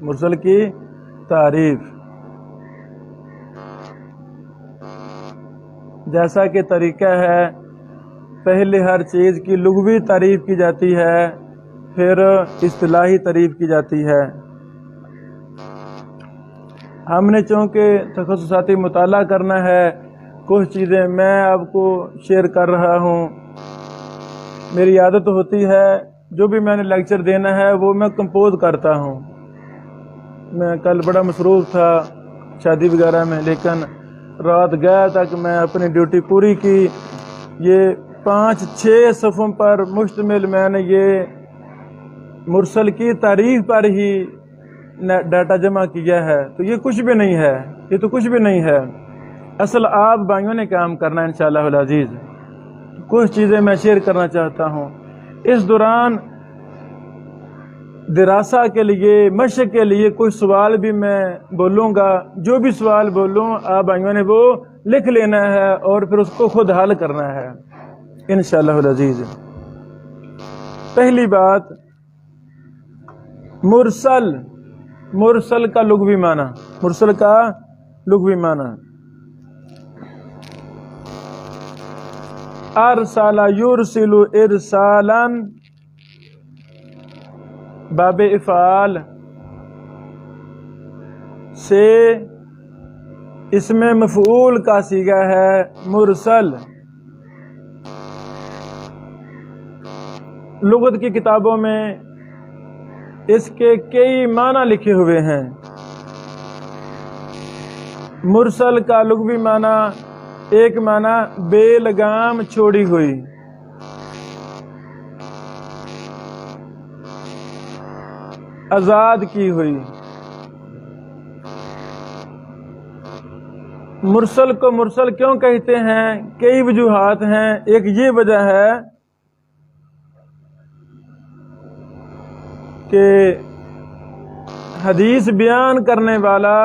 مرسل کی تعریف، جیسا کہ طریقہ ہے پہلے ہر چیز کی لغوی تعریف کی جاتی ہے، پھر اصطلاحی تعریف کی جاتی ہے۔ ہم نے چونکہ تخصصاتی مطالعہ کرنا ہے، کچھ چیزیں میں آپ کو شیئر کر رہا ہوں۔ میری عادت ہوتی ہے جو بھی میں نے لیکچر دینا ہے وہ میں کمپوز کرتا ہوں۔ میں کل بڑا مصروف تھا شادی وغیرہ میں، لیکن رات گیا تک میں اپنی ڈیوٹی پوری کی۔ یہ 5-6 صفحوں پر مشتمل میں نے یہ مرسل کی تعریف پر ہی ڈیٹا جمع کیا ہے، تو یہ کچھ بھی نہیں ہے، یہ تو کچھ بھی نہیں ہے۔ اصل آپ بھائیوں نے کام کرنا ہے انشاءاللہ العزیز۔ کچھ چیزیں میں شیئر کرنا چاہتا ہوں۔ اس دوران دراسہ کے لیے، مشق کے لیے کچھ سوال بھی میں بولوں گا۔ جو بھی سوال بولوں آپ بھائیوں نے وہ لکھ لینا ہے اور پھر اس کو خود حل کرنا ہے انشاءاللہ العزیز۔ پہلی بات، مرسل، مرسل کا لغوی معنی، مرسل کا لغوی معنی ارسل یرسل ارسالا، باب افعال سے اسم مفعول کا صیغہ ہے مرسل۔ لغت کی کتابوں میں اس کے کئی معنی لکھے ہوئے ہیں۔ مرسل کا لغوی معنی، ایک معنی بے لگام چھوڑی ہوئی، آزاد کی ہوئی۔ مرسل کو مرسل کیوں کہتے ہیں؟ کئی وجوہات ہیں۔ ایک یہ وجہ ہے کہ حدیث بیان کرنے والا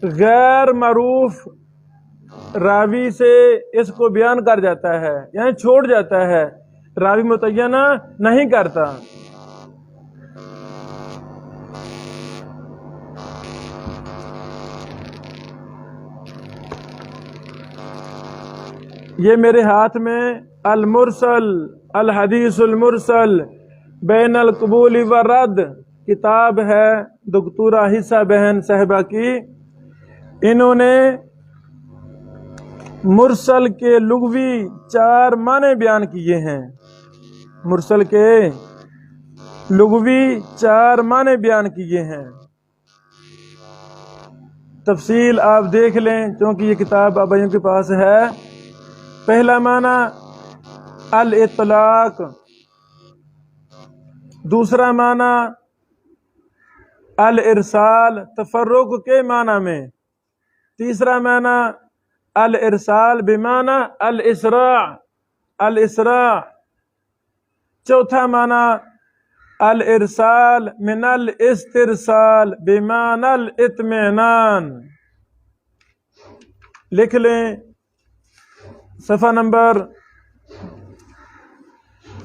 غیر معروف راوی سے اس کو بیان کر جاتا ہے، یعنی چھوڑ جاتا ہے، راوی متعینہ نہیں کرتا۔ یہ میرے ہاتھ میں المرسل الحدیث المرسل بین القبول والرد کتاب ہے دکتورہ حصہ بہن صاحبہ کی۔ انہوں نے مرسل کے لغوی 4 معنی بیان کیے ہیں۔ مرسل کے لغوی 4 معنی بیان کیے ہیں۔ تفصیل آپ دیکھ لیں کیونکہ یہ کتاب آپ بھائیوں کے پاس ہے۔ پہلا معنی الاطلاق، دوسرا معنی الارسال تفرق کے معنی میں، تیسرا معنی الارسال بمعنی الاسراع، الاسراع، چوتھا معنی الارسال من الاسترسال بمعنی الاطمینان۔ لکھ لیں صفحہ نمبر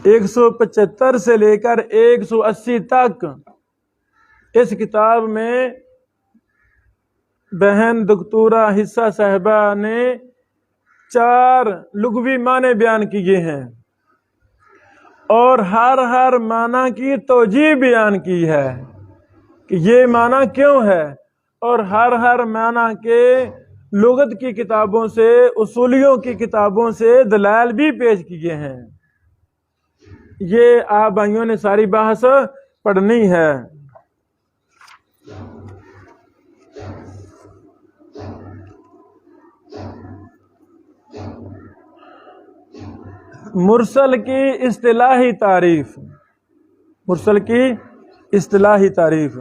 175 سے لے کر 180 تک اس کتاب میں بہن دکتورہ حصہ صاحبہ نے 4 لغوی معنی بیان کیے ہیں اور ہر معنی کی توجیہ بیان کی ہے کہ یہ معنی کیوں ہے، اور ہر معنی کے لغت کی کتابوں سے، اصولیوں کی کتابوں سے دلائل بھی پیش کیے ہیں۔ یہ آپ بھائیوں نے ساری بحث پڑھنی ہے۔ مرسل کی اصطلاحی تعریف، مرسل کی اصطلاحی تعریف۔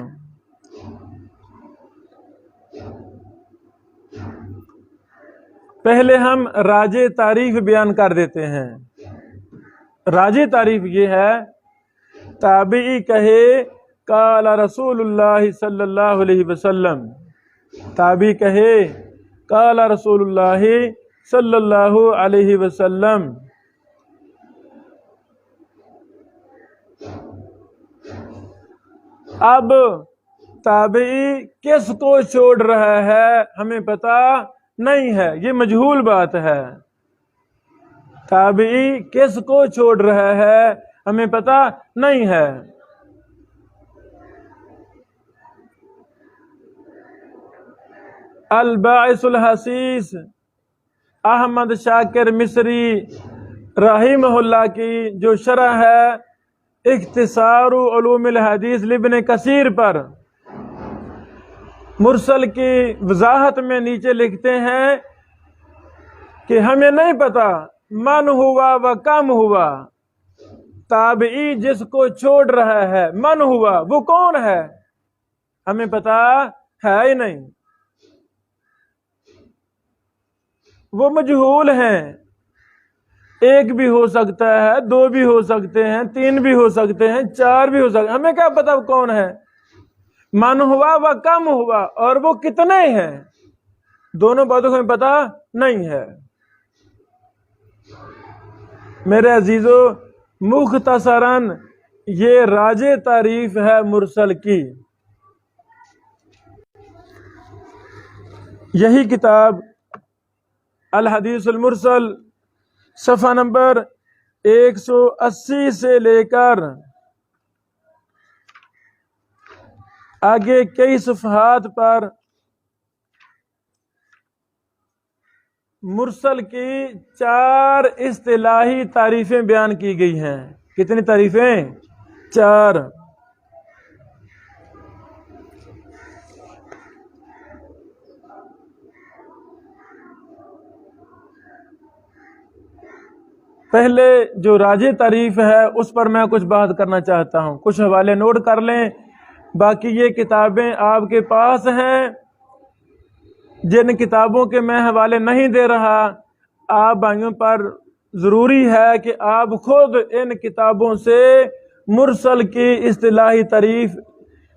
پہلے ہم راجع تعریف بیان کر دیتے ہیں۔ راجع تعریف یہ ہے، تابعی کہے قال رسول اللہ صلی اللہ علیہ وسلم، تابعی کہے قال رسول اللہ صلی اللہ علیہ وسلم۔ اب تابعی کس کو چھوڑ رہا ہے ہمیں پتہ نہیں ہے، یہ مجہول بات ہے۔ تابعی کس کو چھوڑ رہا ہے ہمیں پتہ نہیں ہے۔ الباعث الحسیس احمد شاکر مصری رحمہ اللہ کی جو شرح ہے اختصار علوم الحدیث لابن کثیر پر، مرسل کی وضاحت میں نیچے لکھتے ہیں کہ ہمیں نہیں پتا من ہوا و کم ہوا، تابعی جس کو چھوڑ رہا ہے من ہوا وہ کون ہے ہمیں پتا ہے ہی نہیں، وہ مجہول ہیں، ایک بھی ہو سکتا ہے، دو بھی ہو سکتے ہیں، تین بھی ہو سکتے ہیں، چار بھی ہو سکتے ہیں، ہمیں کیا پتا وہ کون ہے؟ من ہوا و کم ہوا، اور وہ کتنے ہیں، دونوں باتوں کو ہمیں پتا نہیں ہے۔ میرے عزیزو، مختصراً یہ راجع تعریف ہے مرسل کی۔ یہی کتاب الحدیث المرسل صفحہ نمبر 180 سے لے کر آگے کئی صفحات پر مرسل کی 4 اصطلاحی تعریفیں بیان کی گئی ہیں۔ کتنی تعریفیں؟ 4۔ پہلے جو راجع تعریف ہے اس پر میں کچھ بات کرنا چاہتا ہوں، کچھ حوالے نوٹ کر لیں۔ باقی یہ کتابیں آپ کے پاس ہیں، جن کتابوں کے میں حوالے نہیں دے رہا، آپ بھائیوں پر ضروری ہے کہ آپ خود ان کتابوں سے مرسل کی اصطلاحی تعریف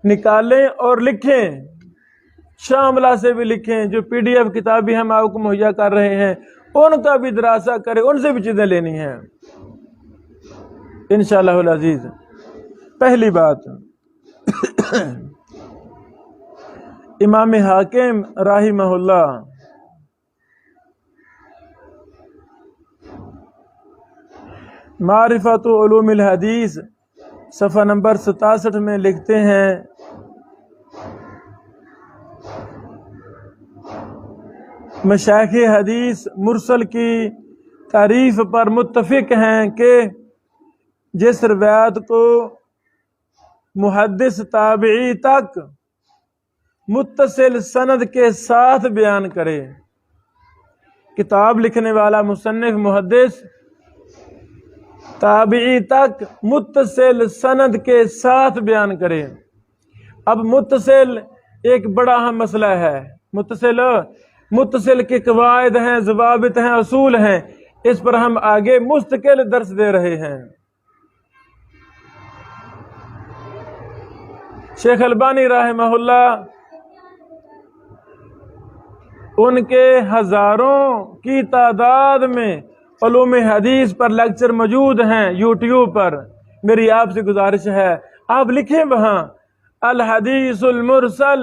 نکالیں اور لکھیں، شاملہ سے بھی لکھیں، جو PDF کتاب بھی ہم آپ کو مہیا کر رہے ہیں ان کا بھی دراسہ کریں، ان سے بھی چیزیں لینی ہیں انشاءاللہ العزیز۔ پہلی بات، امام حاکم رحمہ اللہ معرفت علوم الحدیث صفحہ نمبر 67 میں لکھتے ہیں، مشائخ حدیث مرسل کی تعریف پر متفق ہیں کہ جس روایت کو محدث تابعی تک متصل سند کے ساتھ بیان کرے، کتاب لکھنے والا مصنف محدث تابعی تک متصل سند کے ساتھ بیان کرے۔ اب متصل ایک بڑا اہم مسئلہ ہے، متصل کے قواعد ہیں، ضوابط ہیں، اصول ہیں، اس پر ہم آگے مستقل درس دے رہے ہیں۔ شیخ البانی رحمہ اللہ، ان کے ہزاروں کی تعداد میں علوم حدیث پر لیکچر موجود ہیں YouTube پر۔ میری آپ سے گزارش ہے آپ لکھیں وہاں الحدیث المرسل،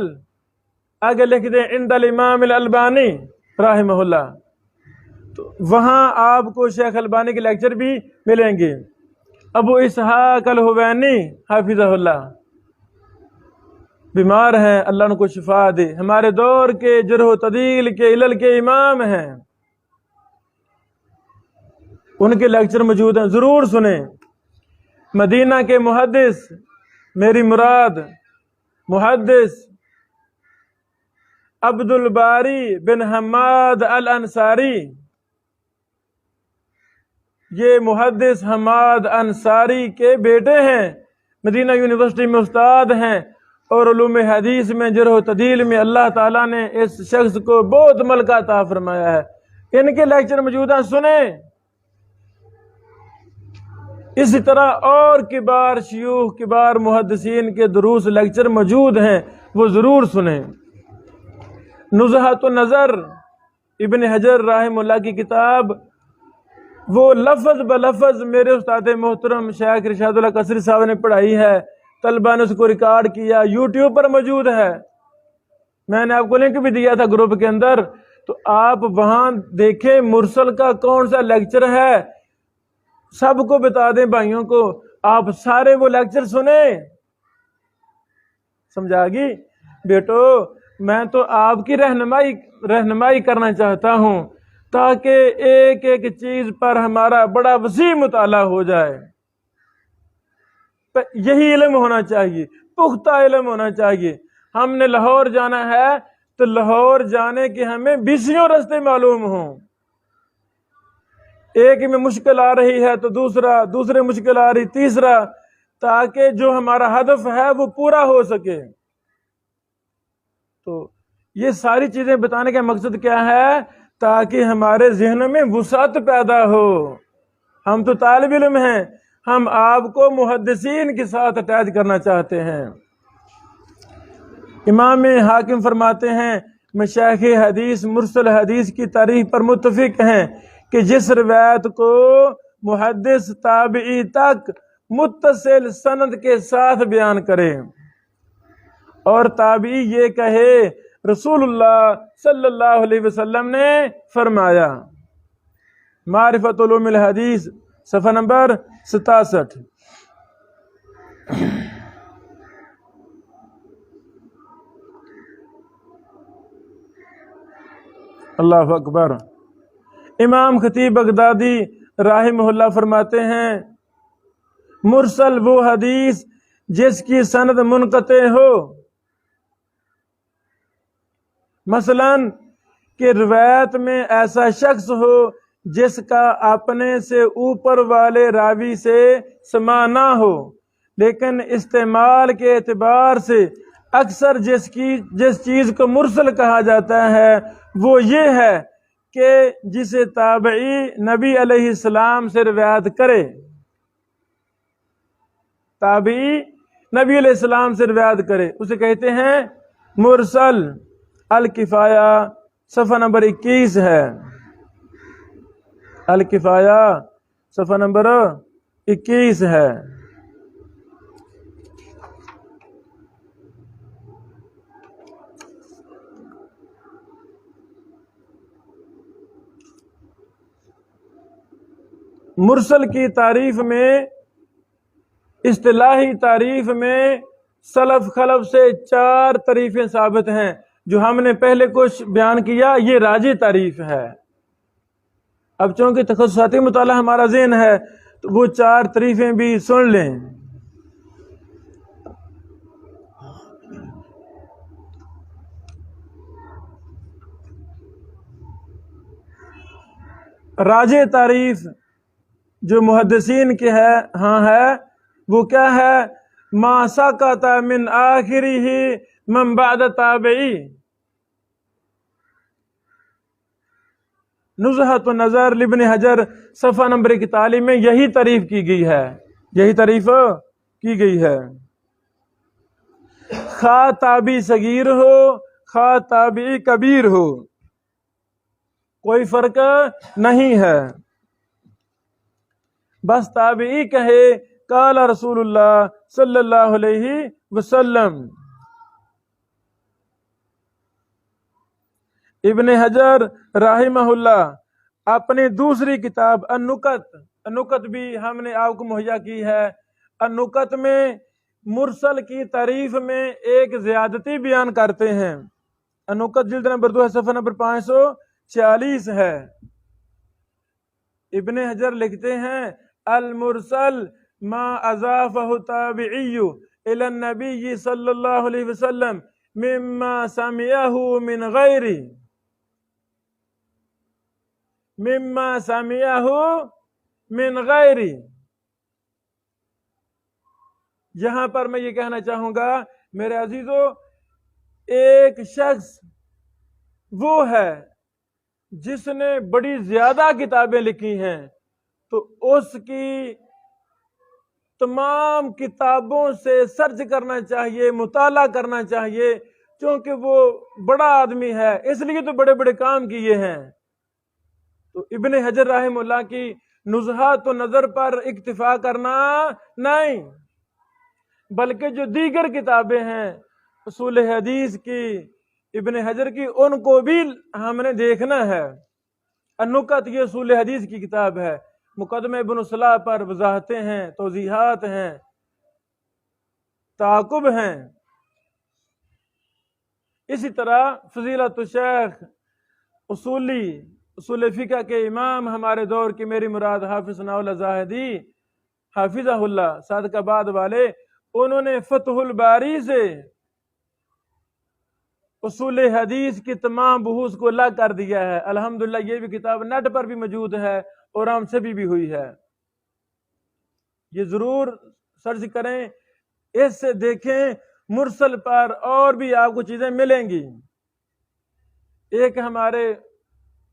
آگے لکھ دیں عند الامام الالبانی رحمہ اللہ، تو وہاں آپ کو شیخ البانی کے لیکچر بھی ملیں گے۔ ابو اسحاق الحوینی حافظہ اللہ بیمار ہیں، اللہ ان کو شفا دے، ہمارے دور کے جرح و تعدیل کے علل کے امام ہیں، ان کے لیکچر موجود ہیں، ضرور سنیں۔ مدینہ کے محدث، میری مراد محدث عبد الباری بن حماد الانصاری، یہ محدث حماد انصاری کے بیٹے ہیں، مدینہ یونیورسٹی میں استاد ہیں، اور علوم حدیث میں جرح و تعدیل میں اللہ تعالیٰ نے اس شخص کو بہت ملکہ عطا فرمایا ہے، ان کے لیکچر موجود ہیں، سنیں۔ اسی طرح اور کبار شیوخ، کبار محدثین کے دروس لیکچر موجود ہیں، وہ ضرور سنیں۔ نزہۃ النظر ابن حجر رحمہ اللہ کی کتاب، وہ لفظ بلفظ میرے استاد محترم شیخ رشاد اللہ قصری صاحب نے پڑھائی ہے، طلبہ نے اس کو ریکارڈ کیا، یوٹیوب پر موجود ہے، میں نے آپ کو لنک بھی دیا تھا گروپ کے اندر، تو آپ وہاں دیکھیں مرسل کا کون سا لیکچر ہے، سب کو بتا دیں بھائیوں کو، آپ سارے وہ لیکچر سنیں۔ سمجھا گی بیٹو؟ میں تو آپ کی رہنمائی کرنا چاہتا ہوں تاکہ ایک ایک چیز پر ہمارا بڑا وسیع مطالعہ ہو جائے۔ یہی علم ہونا چاہیے، پختہ علم ہونا چاہیے۔ ہم نے لاہور جانا ہے تو لاہور جانے کے ہمیں 20 راستے معلوم ہوں، ایک میں مشکل آ رہی ہے تو دوسرے مشکل آ رہی تیسرا، تاکہ جو ہمارا ہدف ہے وہ پورا ہو سکے۔ تو یہ ساری چیزیں بتانے کا مقصد کیا ہے؟ تاکہ ہمارے ذہنوں میں وسعت پیدا ہو۔ ہم تو طالب علم ہیں، ہم آپ کو محدثین کے ساتھ اٹیچ کرنا چاہتے ہیں۔ امام حاکم فرماتے ہیں مشایخ حدیث مرسل حدیث کی تعریف پر متفق ہیں کہ جس روایت کو محدث تابعی تک متصل سند کے ساتھ بیان کرے اور تابعی یہ کہے رسول اللہ صلی اللہ علیہ وسلم نے فرمایا۔ معرفت علوم الحدیث صفحہ نمبر 67۔ اللہ اکبر۔ امام خطیب بغدادی رحمہ اللہ فرماتے ہیں مرسل وہ حدیث جس کی سند منقطع ہو، مثلا کہ روایت میں ایسا شخص ہو جس کا اپنے سے اوپر والے راوی سے سماع نہ ہو، لیکن استعمال کے اعتبار سے اکثر جس چیز کو مرسل کہا جاتا ہے وہ یہ ہے کہ جسے تابعی نبی علیہ السلام سے روایت کرے، تابعی نبی علیہ السلام سے روایت کرے، اسے کہتے ہیں مرسل۔ الکفایہ صفحہ نمبر 21 ہے، الکفایہ صفحہ نمبر 21 ہے۔ مرسل کی تعریف میں، اصطلاحی تعریف میں سلف خلف سے 4 تعریفیں ثابت ہیں، جو ہم نے پہلے کچھ بیان کیا، یہ راجح تعریف ہے۔ اب چونکہ تخصصاتی مطالعہ ہمارا ذہن ہے تو وہ 4 تعریفیں بھی سن لیں۔ راجح تعریف جو محدثین کے ہے وہ کیا ہے؟ ما سقط من آخرہ من بعد تابعی۔ نزہۃ النظر لابن حجر صفحہ نمبر 41 میں یہی تعریف کی گئی ہے، یہی تعریف کی گئی ہے۔ خواہ تابعی صغیر ہو خواہ تابعی کبیر ہو، کوئی فرق نہیں ہے، بس تابعی کہے قال رسول اللہ صلی اللہ علیہ وسلم۔ ابن حجر رحمہ اللہ اپنی دوسری کتاب النکت بھی ہم نے آپ کو مہیا کی ہے، النکت میں مرسل کی تعریف میں ایک زیادتی بیان کرتے ہیں۔ النکت جلد نمبر 2 صفحہ نمبر 546 ہے۔ ابن حجر لکھتے ہیں المرسل ما اضافہ تابعی الی النبی صلی اللہ علیہ وسلم مما سمعہ من غیری۔ یہاں پر میں یہ کہنا چاہوں گا میرے عزیزو، ایک شخص وہ ہے جس نے بڑی زیادہ کتابیں لکھی ہیں تو اس کی تمام کتابوں سے سرچ کرنا چاہیے، مطالعہ کرنا چاہیے، کیونکہ وہ بڑا آدمی ہے، اس لیے تو بڑے بڑے کام کیے ہیں۔ تو ابن حجر رحمہ اللہ کی نزہۃ النظر پر اکتفا کرنا نہیں، بلکہ جو دیگر کتابیں ہیں اصول حدیث کی، ابن حجر کی، ان کو بھی ہم نے دیکھنا ہے۔ النکت یہ اصول حدیث کی کتاب ہے، مقدمہ ابن الصلاح پر وضاحتیں ہیں، توضیحات ہیں، تعاقب ہیں۔ اسی طرح فضیلت الشیخ اصول فقہ کے امام ہمارے دور کی، میری مراد حافظ ثناء اللہ زاہدی حافظہ اللہ صادق آباد والے، انہوں نے فتح الباری سے اصول حدیث کی تمام بحوث کو لا کر دیا ہے۔ الحمدللہ یہ بھی کتاب نیٹ پر بھی موجود ہے اور ہم سے بھی ہوئی ہے، یہ ضرور سرچ کریں، اس سے دیکھیں، مرسل پر اور بھی آپ کو چیزیں ملیں گی۔ ایک ہمارے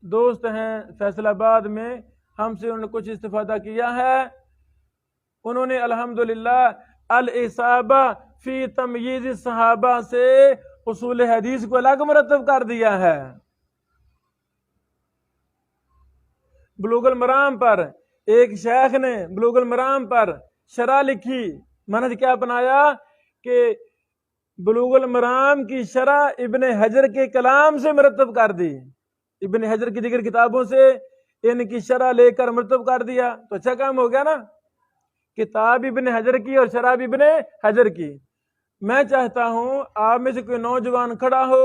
دوست ہیں فیصل آباد میں، ہم سے انہوں نے کچھ استفادہ کیا ہے، انہوں نے الحمدللہ الاصابہ فی تمییز الصحابہ سے اصول حدیث کو الگ مرتب کر دیا ہے۔ بلوغ المرام پر ایک شیخ نے بلوغ المرام پر شرح لکھی، منہج کیا بنایا کہ بلوغ المرام کی شرح ابن حجر کے کلام سے مرتب کر دی، ابن حجر کی دیگر کتابوں سے ان کی شرح لے کر مرتب کر دیا، تو اچھا کام ہو گیا نا، کتاب ابن حجر کی اور شرح ابن حجر کی۔ میں چاہتا ہوں آپ میں سے کوئی نوجوان کھڑا ہو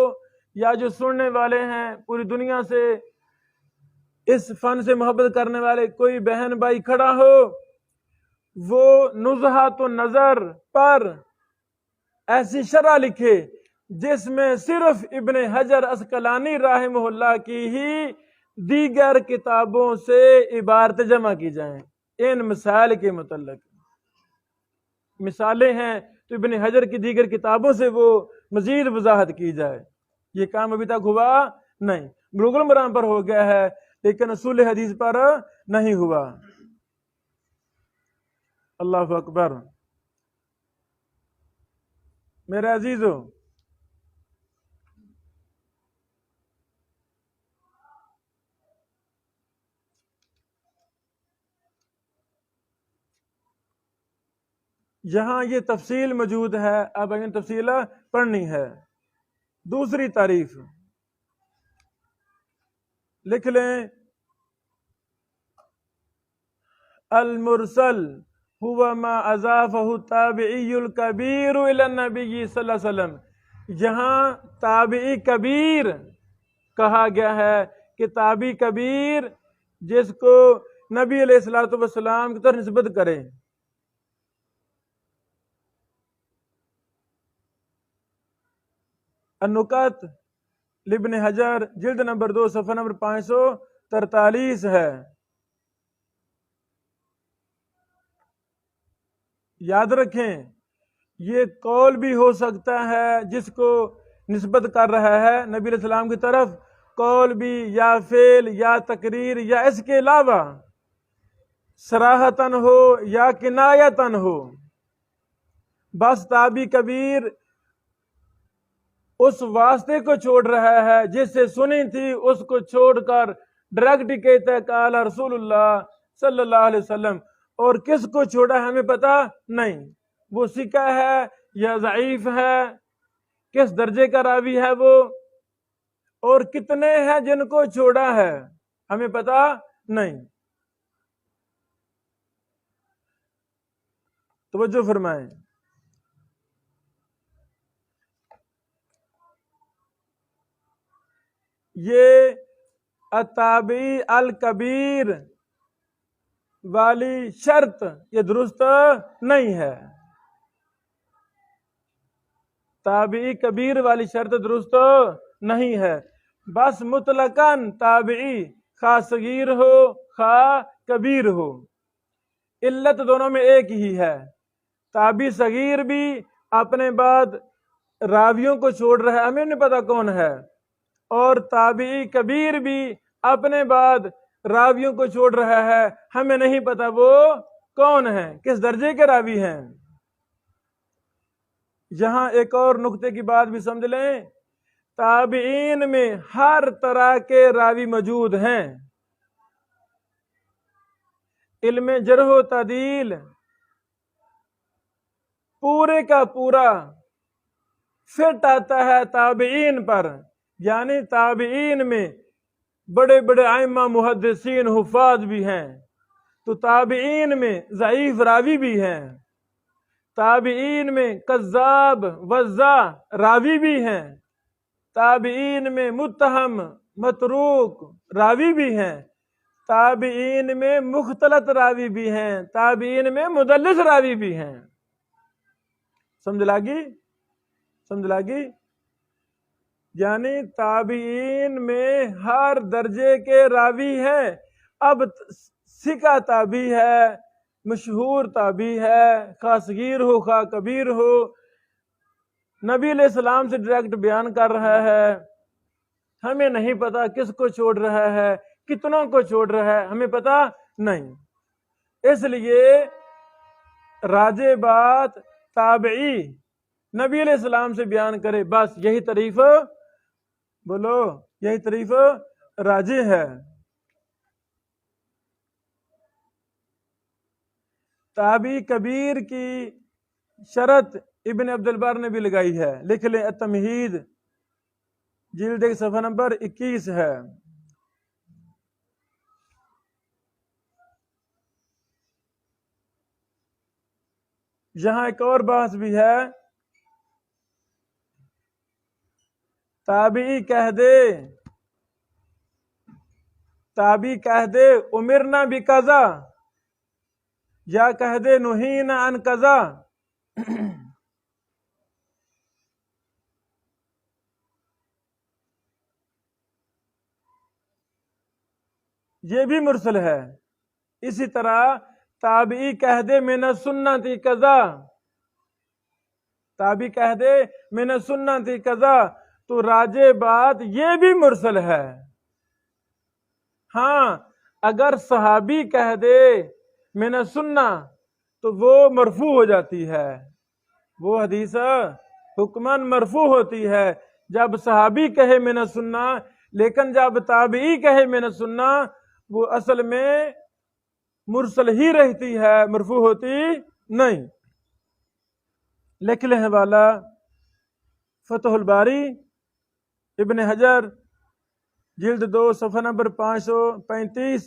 یا جو سننے والے ہیں پوری دنیا سے اس فن سے محبت کرنے والے کوئی بہن بھائی کھڑا ہو، وہ نزہۃ النظر پر ایسی شرح لکھے جس میں صرف ابن حجر عسقلانی رحمہ اللہ کی ہی دیگر کتابوں سے عبارت جمع کی جائیں، ان مسائل کے متعلق مثالیں ہیں تو ابن حجر کی دیگر کتابوں سے وہ مزید وضاحت کی جائے۔ یہ کام ابھی تک ہوا نہیں، بلوغ المرام پر ہو گیا ہے لیکن اصول حدیث پر نہیں ہوا۔ اللہ اکبر۔ میرے عزیزو، یہاں یہ تفصیل موجود ہے، اب ان تفصیل پڑھنی ہے۔ دوسری تعریف لکھ لیں، المرسل هو ما اضافه التابعی الکبیر الی النبی صلی اللہ علیہ وسلم۔ یہاں تابعی کبیر کہا گیا ہے کہ تابعی کبیر جس کو نبی علیہ الصلوۃ والسلام کی طرف نسبت کرے۔ النکت لابن حجر جلد نمبر 2 صفحہ نمبر 543 ہے۔ یاد رکھیں یہ قول بھی ہو سکتا ہے جس کو نسبت کر رہا ہے نبی علیہ السلام کی طرف، قول بھی یا فعل یا تقریر یا اس کے علاوہ صراحتاً ہو یا کنایتاً ہو، بس تابعی کبیر اس واسطے کو چھوڑ رہا ہے جس سے سنی تھی، اس کو چھوڑ کر ڈائریکٹ کہتا ہے قال رسول اللہ صلی اللہ علیہ وسلم، اور کس کو چھوڑا ہمیں پتہ نہیں، وہ ثقہ ہے یا ضعیف ہے، کس درجے کا راوی ہے وہ، اور کتنے ہیں جن کو چھوڑا ہے ہمیں پتہ نہیں۔ توجہ فرمائیں، یہ التابعی الکبیر والی شرط یہ درست نہیں ہے، تابعی کبیر والی شرط درست نہیں ہے، بس مطلقاً تابعی خواہ صغیر ہو خواہ کبیر ہو، علت دونوں میں ایک ہی ہے، تابعی صغیر بھی اپنے بعد راویوں کو چھوڑ رہا ہے، ہمیں نہیں پتا کون ہے، اور تابعی کبیر بھی اپنے بعد راویوں کو چھوڑ رہا ہے، ہمیں نہیں پتا وہ کون ہیں، کس درجے کے راوی ہیں۔ یہاں ایک اور نقطے کی بات بھی سمجھ لیں، تابعین میں ہر طرح کے راوی موجود ہیں، علم جرح و تعدیل پورے کا پورا فٹ آتا ہے تابعین پر، یعنی تابعین میں بڑے بڑے ائمہ محدثین حفاظ بھی ہیں، تو تابعین میں ضعیف راوی بھی ہیں، تابعین میں کذاب وضاع راوی بھی ہیں، تابعین میں متہم متروک راوی بھی ہیں، تابعین میں مختلط راوی بھی ہیں، تابعین میں مدلس راوی بھی ہیں۔ سمجھ لگی؟ یعنی تابعین میں ہر درجے کے راوی ہیں۔ اب ثقہ تابعی ہے، مشہور تابعی ہے، خواہ صغیر ہو خواہ کبیر ہو، نبی علیہ السلام سے ڈائریکٹ بیان کر رہا ہے، ہمیں نہیں پتا کس کو چھوڑ رہا ہے، کتنوں کو چھوڑ رہا ہے، ہمیں پتا نہیں۔ اس لیے راجع بات تابعی نبی علیہ السلام سے بیان کرے، بس یہی تعریف، بولو یہی تعریف راجع ہے۔ تابعی کبیر کی شرط ابن عبد البر نے بھی لگائی ہے، لکھ لیں، التمہید جلد 1 صفحہ نمبر 21 ہے۔ یہاں ایک اور بحث بھی ہے، تابعی کہہ دے امرنا بکذا، یا کہہ دے نہینا عن کذا، یہ بھی مرسل ہے۔ اسی طرح تابعی کہہ دے من السنت کذا، تابعی کہہ دے من السنت کذا، تو راجع بات یہ بھی مرسل ہے۔ ہاں اگر صحابی کہہ دے من السنہ تو وہ مرفوع ہو جاتی ہے، وہ حدیث حکماً مرفوع ہوتی ہے جب صحابی کہے من السنہ، لیکن جب تابعی کہے من السنہ وہ اصل میں مرسل ہی رہتی ہے، مرفوع ہوتی نہیں۔ لکھ لیں حوالہ فتح الباری ابن حجر جلد 2 صفحہ نمبر 535،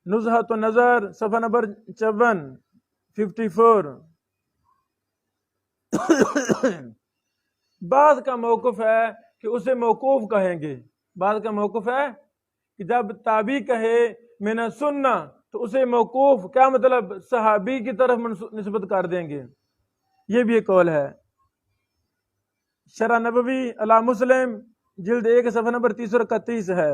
نزہۃ النظر صفحہ نمبر 54۔ بعض کا موقف ہے کہ اسے موقوف کہیں گے، بعض کا موقف ہے کہ جب تابعی کہے من السنہ تو اسے موقوف، کیا مطلب، صحابی کی طرف نسبت کر دیں گے، یہ بھی ایک قول ہے۔ شرح نبوی علی مسلم جلد 1 صفحہ نمبر 331 ہے۔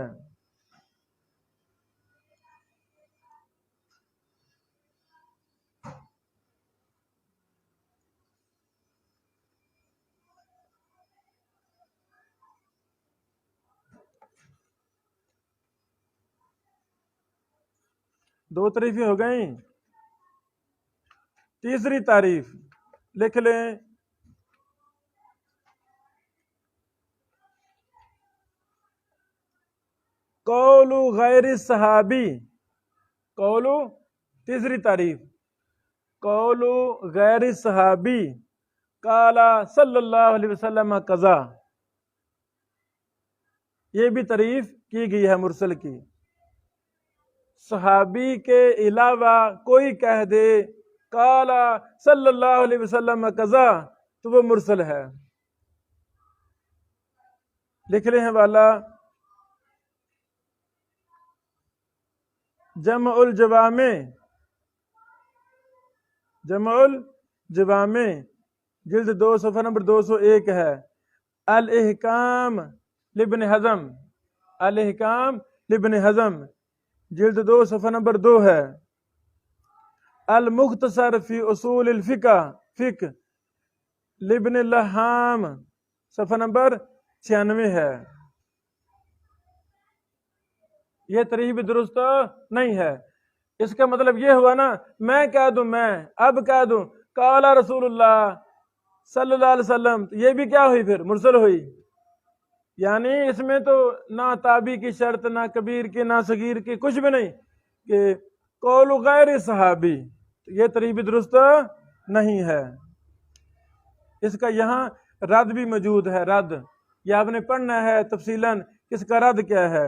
دو تعریفیں ہو گئیں، تیسری تعریف لکھ لیں، قول غیر صحابی، قول، تیسری تعریف، قول غیر صحابی قال صلی اللہ علیہ وسلم قضا، یہ بھی تعریف کی گئی ہے مرسل کی۔ صحابی کے علاوہ کوئی کہہ دے قال صلی اللہ علیہ وسلم قضا تو وہ مرسل ہے۔ لکھ رہے ہیں والا جمع الجوامع، جمع الجوامع جلد 2 صفحہ نمبر 201 ہے۔ الاحکام لابن حزم، الاحکام لابن حزم جلد 2 صفحہ نمبر 2 ہے۔ المختصر فی اصول الفقہ، فقہ لابن اللحام صفحہ نمبر 96 ہے۔ یہ تعریف درست نہیں ہے۔ اس کا مطلب یہ ہوا نا، میں کہہ دوں، میں اب کہہ دوں قال رسول اللہ صلی اللہ علیہ وسلم، یہ بھی کیا ہوئی، پھر مرسل ہوئی۔ یعنی اس میں تو نہ تابعی کی شرط، نہ کبیر کی، نہ صغیر کی، کچھ بھی نہیں، کہ قول غیر صحابی، یہ تعریف درست نہیں ہے۔ اس کا یہاں رد بھی موجود ہے، رد یہ آپ نے پڑھنا ہے تفصیلاً، اس کا رد کیا ہے۔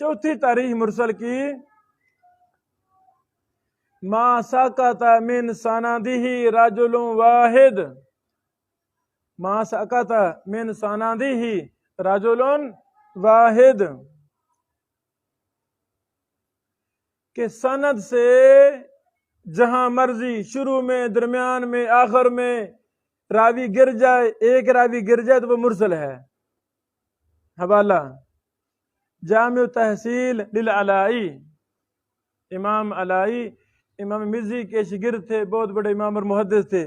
چوتھی تاریخ مرسل کی، ما سقط من سندہ رجل واحد، ما سقط من سندہ رجل واحد، کہ سند سے جہاں مرضی شروع میں، درمیان میں، آخر میں راوی گر جائے، ایک راوی گر جائے تو وہ مرسل ہے۔ حوالہ جامع تحصیل للعلائی، امام علائی امام مزی کے شاگرد تھے، بہت بڑے امام اور محدث تھے۔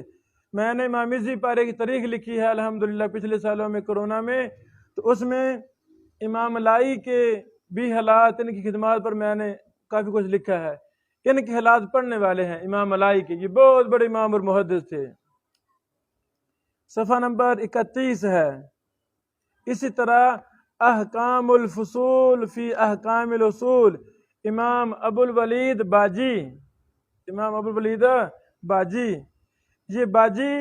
میں نے امام مزی پر ایک تاریخ لکھی ہے الحمدللہ پچھلے سالوں میں کرونا میں، تو اس میں امام علائی کے بھی حالات، ان کی خدمات پر میں نے کافی کچھ لکھا ہے۔ ان کے حالات پڑھنے والے ہیں امام علائی کے، یہ بہت بڑے امام اور محدث تھے۔ صفحہ نمبر 31 ہے۔ اسی طرح احکام الفصول فی احکام الاصول، امام ابو الولید باجی، امام ابو الولید باجی، یہ باجی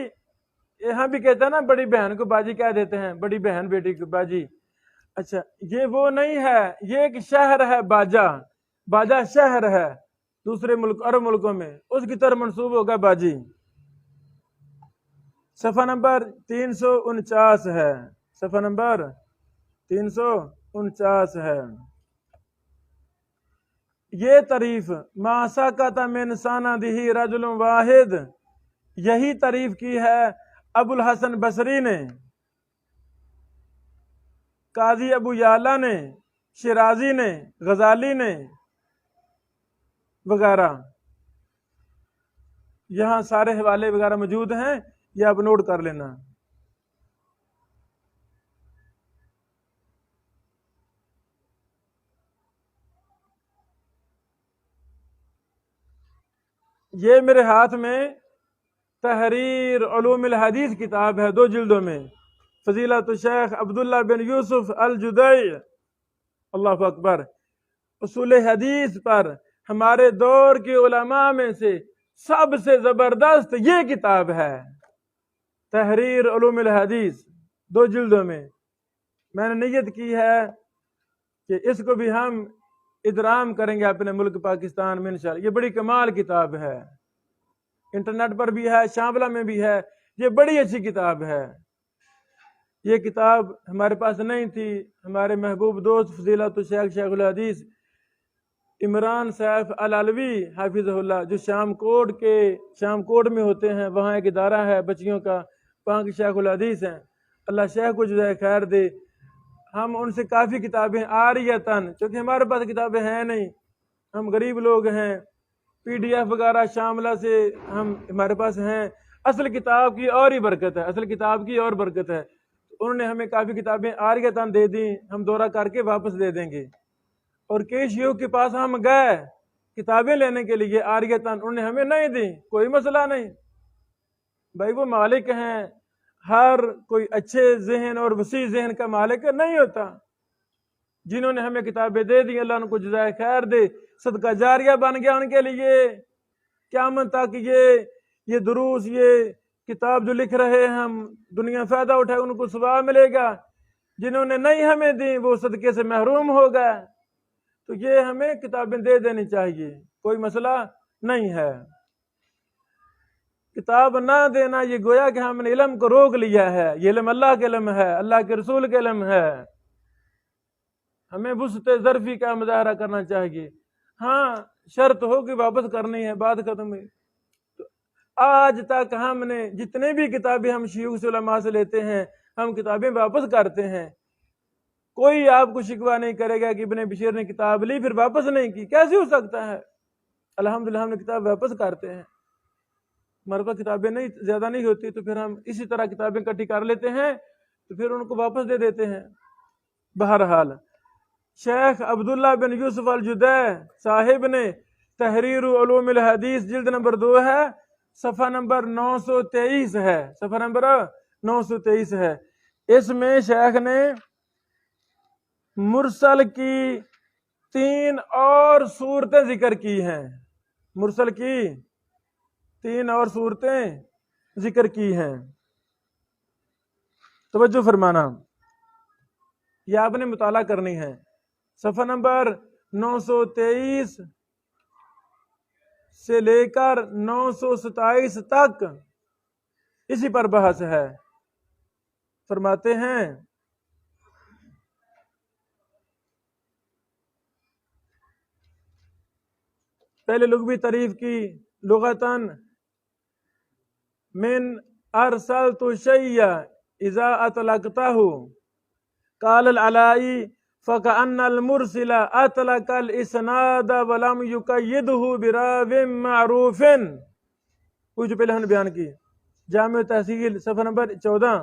یہاں بھی کہتا ہے نا، بڑی بہن کو باجی کہہ دیتے ہیں، بڑی بہن بیٹی کو باجی۔ اچھا یہ وہ نہیں ہے، یہ ایک شہر ہے باجا، باجا شہر ہے دوسرے ملک، عرب ملکوں میں، اس کی طرف منسوب ہوگا باجی۔ صفحہ نمبر 349 ہے، صفحہ نمبر 349 ہے۔ یہ تعریف ما سقط من سندہ رجل واحد، یہی تعریف کی ہے ابو الحسن بصری نے، قاضی ابو یعلا نے، شیرازی نے، غزالی نے وغیرہ۔ یہاں سارے حوالے وغیرہ موجود ہیں، یہ آپ نوٹ کر لینا۔ یہ میرے ہاتھ میں تحریر علوم الحدیث کتاب ہے، 2 جلدوں میں، فضیلت الشیخ عبداللہ بن یوسف الجدئی، اللہ اکبر، اصول حدیث پر ہمارے دور کے علماء میں سے سب سے زبردست یہ کتاب ہے، تحریر علوم الحدیث، 2 جلدوں میں۔ میں نے نیت کی ہے کہ اس کو بھی ہم ادرام کریں گے اپنے ملک پاکستان میں انشاءاللہ۔ یہ بڑی کمال کتاب ہے، انٹرنیٹ پر بھی ہے، شاملہ میں بھی ہے، یہ بڑی اچھی کتاب ہے۔ یہ کتاب ہمارے پاس نہیں تھی، ہمارے محبوب دوست فضیلت الشیخ شیخ الحدیث عمران سیف العلوی حافظہ اللہ، جو شام کوٹ میں ہوتے ہیں، وہاں ایک ادارہ ہے بچیوں کا، وہاں کے شیخ الحدیث ہیں، اللہ شیخ کو جزائے خیر دے۔ ہم ان سے کافی کتابیں عاریتاً، چونکہ ہمارے پاس کتابیں ہیں نہیں، ہم غریب لوگ ہیں، PDF وغیرہ شاملہ سے ہمارے پاس ہیں، اصل کتاب کی اور ہی برکت ہے، اصل کتاب کی اور برکت ہے۔ انہوں نے ہمیں کافی کتابیں عاریتاً دے دیں، ہم دورہ کر کے واپس دے دیں گے۔ اور کئی شیوخ کے پاس ہم گئے کتابیں لینے کے لیے عاریتاً، انہوں نے ہمیں نہیں دی، کوئی مسئلہ نہیں بھائی، وہ مالک ہیں، ہر کوئی اچھے ذہن اور وسیع ذہن کا مالک نہیں ہوتا۔ جنہوں نے ہمیں کتابیں دے دی، اللہ ان کو جزائے خیر دے، صدقہ جاریہ بن گیا ان کے لیے، قیامت تک یہ دروس، یہ کتاب جو لکھ رہے ہیں ہم، دنیا فائدہ اٹھائے، ان کو ثواب ملے گا۔ جنہوں نے نہیں ہمیں دی وہ صدقے سے محروم ہو گئے۔ تو یہ ہمیں کتابیں دے دینی چاہیے، کوئی مسئلہ نہیں ہے۔ کتاب نہ دینا یہ گویا کہ ہم نے علم کو روک لیا ہے، یہ علم اللہ کے علم ہے، اللہ کے رسول کے علم ہے، ہمیں وسعت ظرفی کا مظاہرہ کرنا چاہیے۔ ہاں شرط ہو کہ واپس کرنی ہے، بات ختم ہوئی۔ تو آج تک ہم نے جتنے بھی کتابیں ہم شیوخ سے علماء سے لیتے ہیں، ہم کتابیں واپس کرتے ہیں، کوئی آپ کو شکوہ نہیں کرے گا کہ ابن بشیر نے کتاب لی پھر واپس نہیں کی، کیسے ہو سکتا ہے؟ الحمدللہ ہم نے کتاب واپس کرتے ہیں، ہمارے پاس کتابیں نہیں زیادہ نہیں ہوتی تو پھر ہم اسی طرح کتابیں اکٹھی کر لیتے ہیں، تو پھر ان کو واپس دے دیتے ہیں۔ بہرحال شیخ عبداللہ بن یوسف الجدئی صاحب نے تحریر علوم الحدیث جلد نمبر 2 ہے، صفحہ نمبر 923 ہے، صفحہ نمبر 923 ہے۔ اس میں شیخ نے مرسل کی 3 اور صورتیں ذکر کی ہیں، مرسل کی 3 اور صورتیں ذکر کی ہیں۔ توجہ فرمانا، یہ آپ نے مطالعہ کرنی ہے۔ صفحہ نمبر 923 سے لے کر 927 تک اسی پر بحث ہے۔ فرماتے ہیں پہلے لغوی تعریف کی، لغتاً من ارسلت شیء اذا اطلقته قال العلائی فكأن المرسل اطلق الاسناد ولم يقيده براو معروف، وہ جو پہلے ہم نے بیان کی۔ جامع تحصیل صفحہ نمبر 14،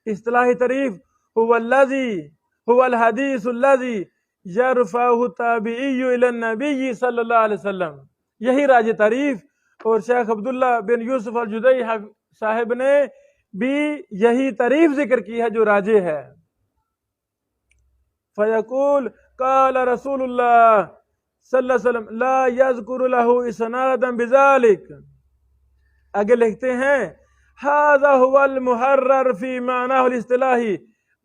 اصطلاحی تعریف هو الحدیث الذي یرفعہ تابعی الی النبی صلی اللہ علیہ وسلم، یہی راج تعریف، اور شیخ عبداللہ بن یوسف الجدئی صاحب نے بھی یہی تعریف ذکر کی ہے جو راجح ہے۔ فیقول قال رسول اللہ صلی اللہ علیہ وسلم لا یذکر له اسنادا بذلک، آگے لکھتے ہیں هذا هو المحرر في معناه الاصطلاحی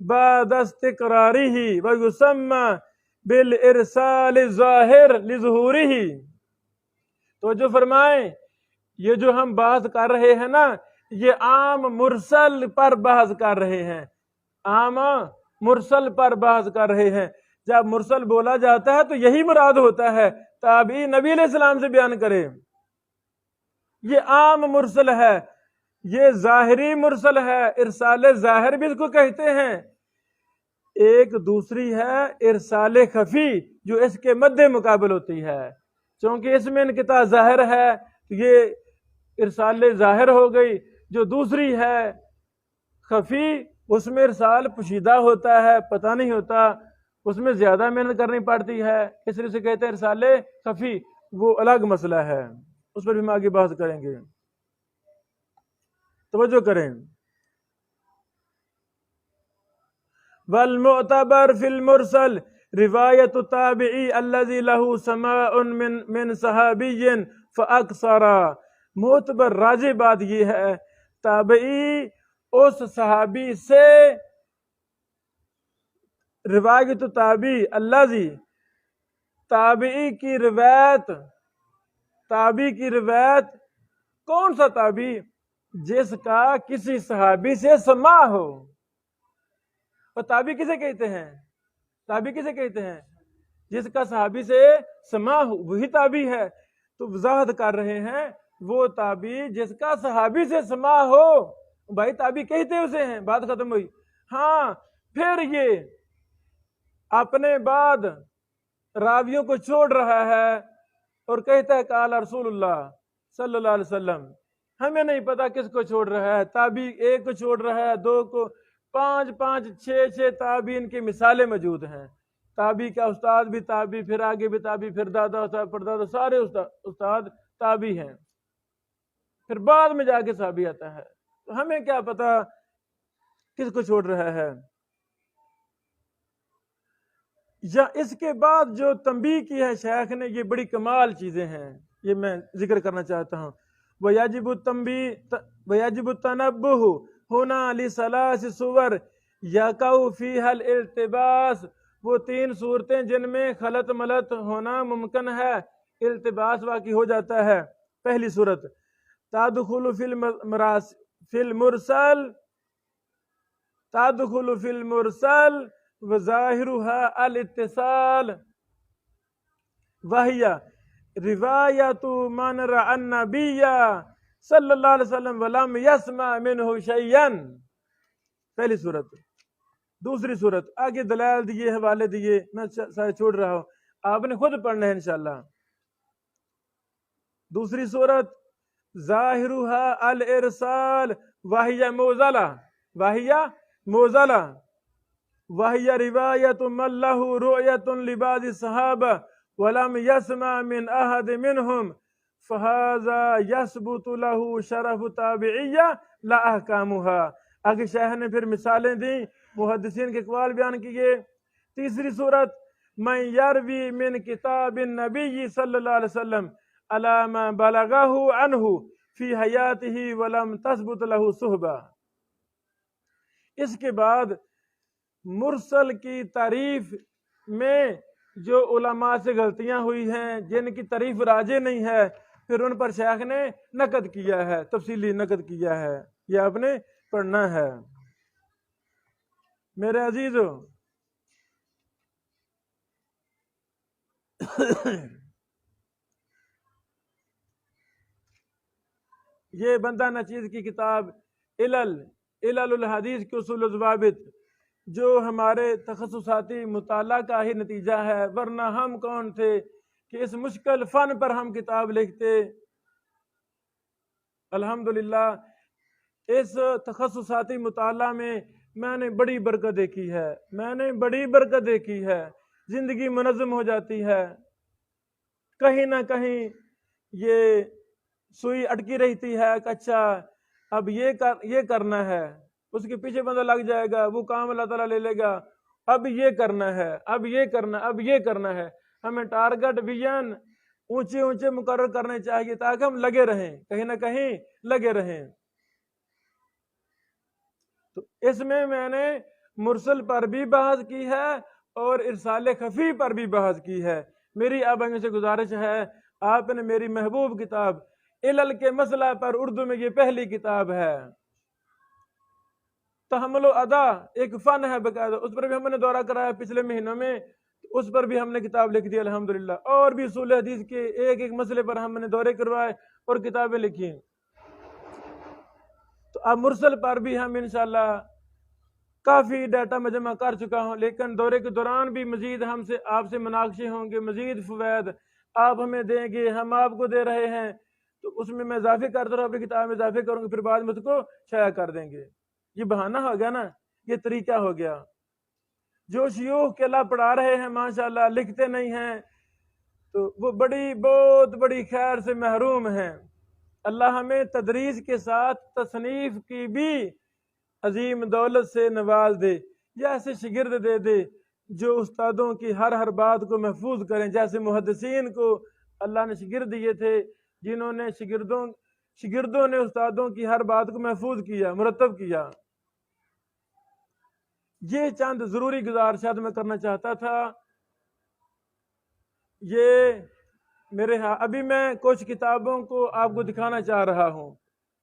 بعد استقراره ويسمى بالارسال الظاہر لظہورہ۔ تو جو فرمائیں یہ جو ہم بحث کر رہے ہیں نا، یہ عام مرسل پر بحث کر رہے ہیں، عام مرسل پر بحث کر رہے ہیں۔ جب مرسل بولا جاتا ہے تو یہی مراد ہوتا ہے، تابعی نبی علیہ السلام سے بیان کرے، یہ عام مرسل ہے۔ یہ ظاہری مرسل ہے، ارسال ظاہر بھی اس کو کہتے ہیں۔ ایک دوسری ہے ارسال خفی جو اس کے مد مقابل ہوتی ہے، چونکہ اس میں انقطاع ظاہر ہے تو یہ ارسال ظاہر ہو گئی۔ جو دوسری ہے خفی، اس میں ارسال پوشیدہ ہوتا ہے، پتہ نہیں ہوتا، اس میں زیادہ محنت کرنی پڑتی ہے، اس لیے سے کہتے ہیں ارسال خفی، وہ الگ مسئلہ ہے، اس پر بھی ہم آگے بحث کریں گے۔ توجہ کریں، والمعتبر فی المرسل روایت التابعی الذی له سماع من صحابی فاکثر، معتبر راجح بات یہ ہے تابعی اس صحابی سے روایت التابعی الذی، تابعی کی روایت، تابعی کی روایت، کون سا تابعی؟ جس کا کسی صحابی سے سماع ہو۔ اور تابعی کسے کہتے ہیں؟ تابعی کسے کہتے ہیں؟ جس کا صحابی سے سماع ہو، وہی تابعی ہے۔ تو وضاحت کر رہے ہیں وہ تابعی جس کا صحابی سے سماع ہو، بھائی تابعی کہتے اسے ہیں، بات ختم ہوئی۔ ہاں پھر یہ اپنے بعد راویوں کو چھوڑ رہا ہے اور کہتا ہے قال رسول اللہ صلی اللہ علیہ وسلم، ہمیں نہیں پتا کس کو چھوڑ رہا ہے، تابعی ایک کو چھوڑ رہا ہے، 2 کو، 5 5 6 تابعین کی مثالیں موجود ہیں۔ تابعی کا استاد بھی تابعی، پھر آگے بھی تابعی، پھر دادا استاد، پردادا، سارے استاد تابعی ہیں، پھر بعد میں جا کے صحابی آتا ہے، تو ہمیں کیا پتا کس کو چھوڑ رہا ہے۔ یا اس کے بعد جو تنبیہ کی ہے شیخ نے، یہ بڑی کمال چیزیں ہیں، یہ میں ذکر کرنا چاہتا ہوں۔ وَيَجِبُ التَّنَبُّهُ هُنَا لِثَلَاثِ صُوَرٍ يَقَعُ فِيهَا الِالْتِبَاسُ، وہ 3 صورتیں جن میں خلط ملط ہونا ممکن ہے، التباس واقع ہو جاتا ہے۔ پہلی صورت تدخل فی المرسل، تدخل فی المرسل وظاہرها الاتصال، وہی روایت من رأى النبی صلی اللہ علیہ وسلم ولم یسمع منہ شیئا، پہلی صورت۔ دوسری صورت آگے دلائل دیے، حوالے دیے، میں شاید چھوڑ رہا ہوں، آپ نے خود پڑھنا ہے انشاءاللہ۔ دوسری صورت ظاہرها الارسال وہی موزلہ، وہی موزلہ، وہی روایت من له رؤیت لبعض الصحابہ ولم يسمع من احد منهم فهذا يثبت له شرف تابعیہ لا احکامها۔ آگے شیخ نے پھر مثالیں دیں، محدثین کے اقوال بیان کیے، تیسری صورت من یروی من کتاب النبی صلی اللہ علیہ وسلم علی ما بلغہ عنہ فی حیاتہ ولم تثبت لہ صحبہ۔ اس کے بعد مرسل کی تعریف میں جو علماء سے غلطیاں ہوئی ہیں، جن کی تعریف راجح نہیں ہے، پھر ان پر شیخ نے نقد کیا ہے، تفصیلی نقد کیا ہے، یہ آپ نے پڑھنا ہے۔ میرے عزیزو، یہ بندہ نچیز کی کتاب علل الحدیث کے اصول و ضوابط جو ہمارے تخصصاتی مطالعہ کا ہی نتیجہ ہے، ورنہ ہم کون تھے کہ اس مشکل فن پر ہم کتاب لکھتے۔ الحمدللہ اس تخصصاتی مطالعہ میں نے بڑی برکت دیکھی ہے، زندگی منظم ہو جاتی ہے۔ کہیں نہ کہیں یہ سوئی اٹکی رہتی ہے کہ اچھا اب یہ کرنا ہے، اس کے پیچھے بندہ لگ جائے گا، وہ کام اللہ تعالیٰ لے لے گا، اب یہ کرنا ہے، اب یہ کرنا ہے۔ ہمیں ٹارگٹ ویژن اونچے مقرر کرنے چاہیے تاکہ ہم لگے رہیں، کہیں نہ کہیں لگے رہیں۔ تو اس میں نے مرسل پر بھی بحث کی ہے اور ارسال خفی پر بھی بحث کی ہے۔ میری آپ سے گزارش ہے، آپ نے میری محبوب کتاب علل کے مسئلہ پر اردو میں یہ پہلی کتاب ہے۔ تحمل و ادا ایک فن ہے باقاعدہ، اس پر بھی ہم نے دورہ کرایا پچھلے مہینوں میں، اس پر بھی ہم نے کتاب لکھ دی الحمدللہ، اور بھی اصول حدیث کے ایک مسئلے پر ہم نے دورے کروائے اور کتابیں لکھی۔ تو اب مرسل پر بھی ہم انشاءاللہ کافی ڈیٹا میں جمع کر چکا ہوں، لیکن دورے کے دوران بھی مزید آپ سے مناقشے ہوں گے، مزید فوائد آپ ہمیں دیں گے، ہم آپ کو دے رہے ہیں، تو اس میں اضافے کرتا رہوں، اپنی کتاب میں اضافے کروں گے، پھر بعد میں اس کو شائع کر دیں گے۔ یہ بہانہ ہو گیا نا، یہ طریقہ ہو گیا۔ جو شیوخ کے اللہ پڑھا رہے ہیں ماشاءاللہ لکھتے نہیں ہیں تو وہ بہت بڑی خیر سے محروم ہیں۔ اللہ ہمیں تدریس کے ساتھ تصنیف کی بھی عظیم دولت سے نواز دے، یا ایسے شگرد دے دے جو استادوں کی ہر بات کو محفوظ کریں، جیسے محدثین کو اللہ نے شگرد دیے تھے جنہوں نے شگردوں نے استادوں کی ہر بات کو محفوظ کیا، مرتب کیا۔ یہ چند ضروری گزارشات میں کرنا چاہتا تھا۔ ابھی میں کچھ کتابوں کو آپ کو دکھانا چاہ رہا ہوں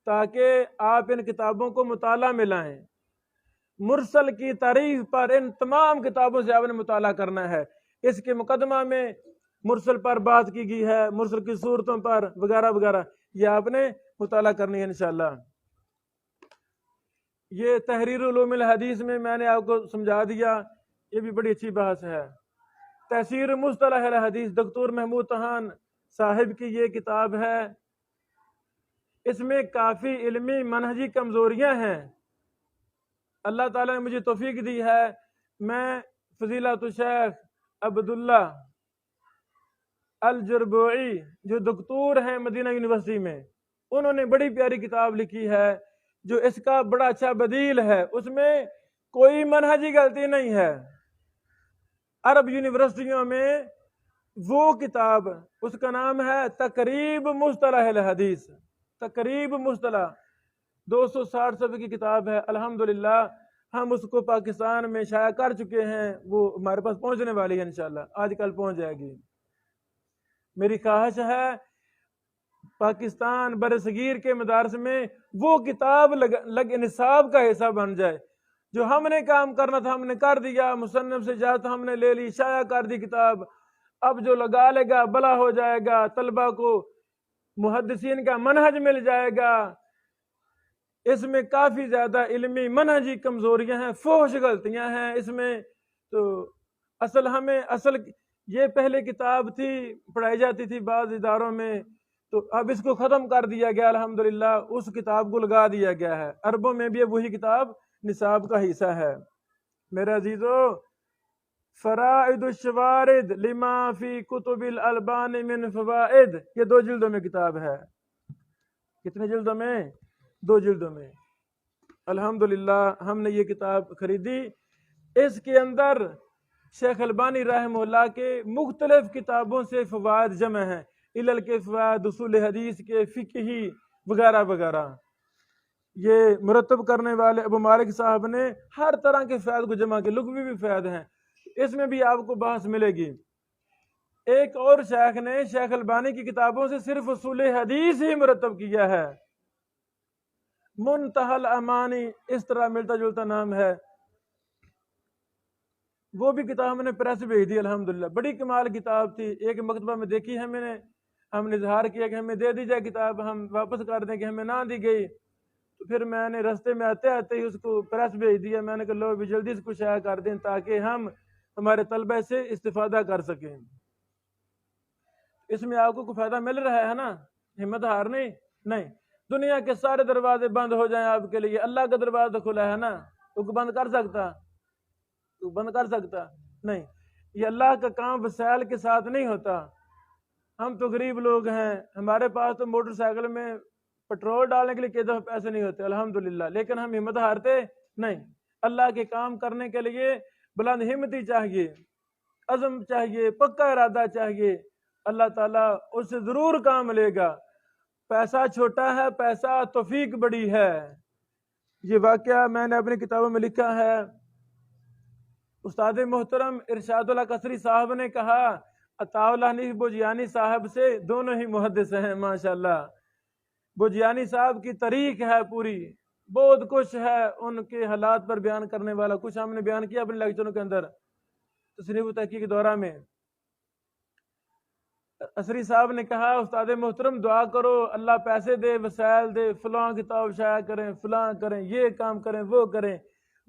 تاکہ آپ ان کتابوں کو مطالعہ میں لائیں۔ مرسل کی تعریف پر ان تمام کتابوں سے آپ نے مطالعہ کرنا ہے۔ اس کے مقدمہ میں مرسل پر بات کی گئی ہے، مرسل کی صورتوں پر وغیرہ وغیرہ، یہ آپ نے مطالعہ کرنی ہے انشاءاللہ۔ یہ تحریر علوم الحدیث میں نے آپ کو سمجھا دیا، یہ بھی بڑی اچھی بحث ہے۔ تحصیر مصطلح الحدیث دکتور محمود طہان صاحب کی یہ کتاب ہے، اس میں کافی علمی منہجی کمزوریاں ہیں۔ اللہ تعالیٰ نے مجھے توفیق دی ہے، میں فضیلت الشیخ عبداللہ الجربوعی جو دکتور ہیں مدینہ یونیورسٹی میں، انہوں نے بڑی پیاری کتاب لکھی ہے جو اس کا بڑا اچھا بدیل ہے، اس میں کوئی منہجی غلطی نہیں ہے۔ عرب یونیورسٹیوں میں وہ کتاب، اس کا نام ہے تقریب مصطلح الحدیث، تقریب مصطلح، 260 صفحے کی کتاب ہے۔ الحمدللہ ہم اس کو پاکستان میں شائع کر چکے ہیں، وہ ہمارے پاس پہنچنے والی ہے انشاءاللہ، آج کل پہنچ جائے گی۔ میری خواہش ہے پاکستان برصغیر کے مدارس میں وہ کتاب نصاب کا حصہ بن جائے۔ جو ہم نے کام کرنا تھا ہم نے کر دیا، مصنف سے اجازت ہم نے لے لی، شائع کر دی کتاب، اب جو لگا لے گا بلا ہو جائے گا، طلبہ کو محدثین کا منہج مل جائے گا۔ اس میں کافی زیادہ علمی منہجی کمزوریاں ہیں، فحش غلطیاں ہیں اس میں۔ تو اصل یہ پہلے کتاب تھی، پڑھائی جاتی تھی بعض اداروں میں، تو اب اس کو ختم کر دیا گیا الحمدللہ، اس کتاب کو لگا دیا گیا ہے۔ عربوں میں بھی اب وہی کتاب نصاب کا حصہ ہے۔ میرے عزیزو، فرائد الشوارد لما فی کتب الالبان من فوائد، یہ 2 جلدوں میں کتاب ہے۔ کتنے جلدوں میں؟ 2 جلدوں میں۔ الحمدللہ ہم نے یہ کتاب خریدی، اس کے اندر شیخ البانی رحمہ اللہ کے مختلف کتابوں سے فوائد جمع ہیں، علل کے فوائد، اصول حدیث کے، فقہی وغیرہ وغیرہ۔ یہ مرتب کرنے والے ابو مالک صاحب نے ہر طرح کے فائد کو جمع کیا، لغوی بھی فائد ہیں، اس میں بھی آپ کو بحث ملے گی۔ ایک اور شیخ نے شیخ البانی کی کتابوں سے صرف اصول حدیث ہی مرتب کیا ہے، منتہی الامانی اس طرح ملتا جلتا نام ہے، وہ بھی کتاب ہم نے پریس بھیج دی الحمدللہ، بڑی کمال کتاب تھی، ایک مکتبہ میں دیکھی ہے میں نے، ہم نے اظہار کیا کہ ہمیں دے دی جائے کتاب، ہم واپس کر دیں کہ ہمیں نہ دی گئی، تو پھر میں نے رستے میں آتے آتے ہی اس کو پریس بھیج دیا، میں نے کہا لو بھی جلدی سے کچھ شائع کر دیں تاکہ ہم ہمارے طلبہ سے استفادہ کر سکیں۔ اس میں آپ کو کوئی فائدہ مل رہا ہے نا، ہمت ہارنے نہیں، دنیا کے سارے دروازے بند ہو جائیں آپ کے لیے، اللہ کا دروازہ کھلا ہے نا، تو بند کر سکتا؟ تو بند کر سکتا نہیں۔ یہ اللہ کا کام وسائل کے ساتھ نہیں ہوتا، ہم تو غریب لوگ ہیں، ہمارے پاس تو موٹر سائیکل میں پٹرول ڈالنے کے لیے کئی دفعہ پیسے نہیں ہوتے الحمدللہ، لیکن ہم ہمت ہارتے نہیں۔ اللہ کے کام کرنے کے لیے بلند ہمتی چاہیے، عزم چاہیے، پکا ارادہ چاہیے، اللہ تعالیٰ اس سے ضرور کام لے گا۔ پیسہ چھوٹا ہے، پیسہ توفیق بڑی ہے۔ یہ واقعہ میں نے اپنی کتابوں میں لکھا ہے۔ استاد محترم ارشاد اللہ قصری صاحب نے کہا عطا اللہ حنیف بوجیانی صاحب سے دونوں ہی محدث ہیں ماشاءاللہ۔ بوجیانی صاحب کی تاریخ ہے پوری، بہت کچھ ہے ان کے حالات پر بیان کرنے والا، کچھ ہم نے بیان کیا اپنے لیکچروں کے اندر تصنیف و تحقیق کے دورہ میں۔ قصری صاحب نے کہا استاد محترم دعا کرو اللہ پیسے دے، وسائل دے، فلاں کتاب شائع کریں، فلاں کریں، یہ کام کریں، وہ کریں۔